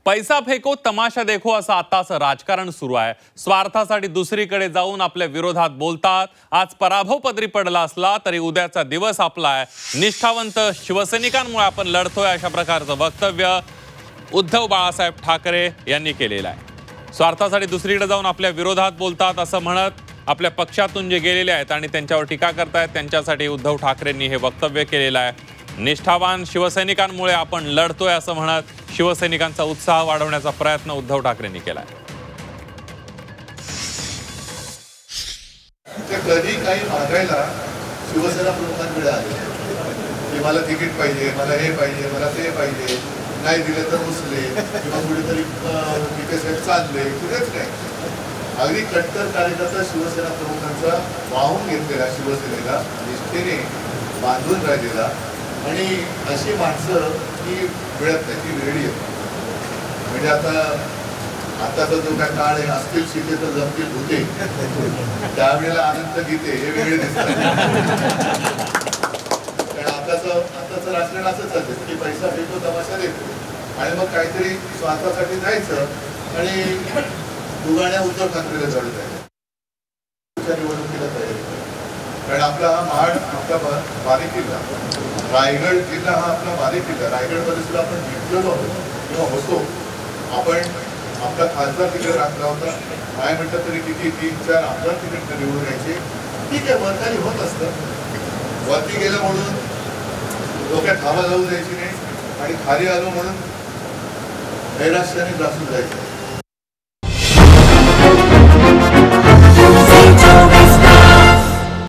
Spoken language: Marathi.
पैसा फेको तमाशा देखो असं आताचं राजकारण सुरू आहे। स्वार्थासाठी दुसरीकडे जाऊन आपल्या विरोधात बोलतात। आज पराभव पदरी पडला असला तरी उद्याचा दिवस आपला आहे। निष्ठावंत शिवसैनिकांमुळे आपण लढतोय अशा प्रकारचं वक्तव्य उद्धव बाळासाहेब ठाकरे यांनी केलेलं आहे। स्वार्थासाठी दुसरीकडे जाऊन आपल्या विरोधात बोलतात असं म्हणत आपल्या पक्षातून जे गेलेले आहेत आणि त्यांच्यावर टीका करतायत त्यांच्यासाठी उद्धव ठाकरेंनी हे वक्तव्य केलेलं आहे। निष्ठावान शिवसैनिकांमुळे आपण लढतोय असं म्हणत शिवसैनिकांचा उत्साह वाढवण्याचा प्रयत्न उद्धव ठाकरेंनी केलाय। कधी काही मागायला शिवसेना प्रमुखांकडे आले की मला तिकीट पाहिजे, मला हे पाहिजे, मला ते पाहिजे, नाही दिले तर रुसले किंवा कुठेतरी विकासात चालले, कुठेच नाही। अगदी कट्टर कार्यकर्ता शिवसेना प्रमुखांचा वाहून घेतलेला शिवसेनेला निष्ठेने बांधून राहिलेला आणि अशी माणसं की मिळत नाही, ती वेळी येते। म्हणजे आताचा जो काय काळ आहे, असतील शिके तर जमतील होते, त्यावेळेला अनंत गीते हे वेगळे दिसतात। कारण आताचं राजकारण असं चालतं की पैसा फेको तमाशा देतो आणि मग काहीतरी स्वार्थासाठी जायचं आणि दुगाण्या उद्धव ठाकरेला जळत आहे निवडणुकीला तयारी। कारण आपला हा महाड आपला बारीक किल्ला, रायगड जिल्हा हा आपला बारीक किल्ला, रायगडमध्ये सुद्धा आपण जिंकलेलो आहोत किंवा होतो। आपण आपला खासदार तिकडे राखला होता, काय म्हटलं तरी किती 3-4 आमदार तिकडे निवडून यायचे। ठीक आहे, वरखाली होत असतं, वरती गेलं म्हणून डोक्यात हवा जाऊ द्यायची नाही आणि खाली आलो म्हणून नैराश्याने ग्रासून जायचं।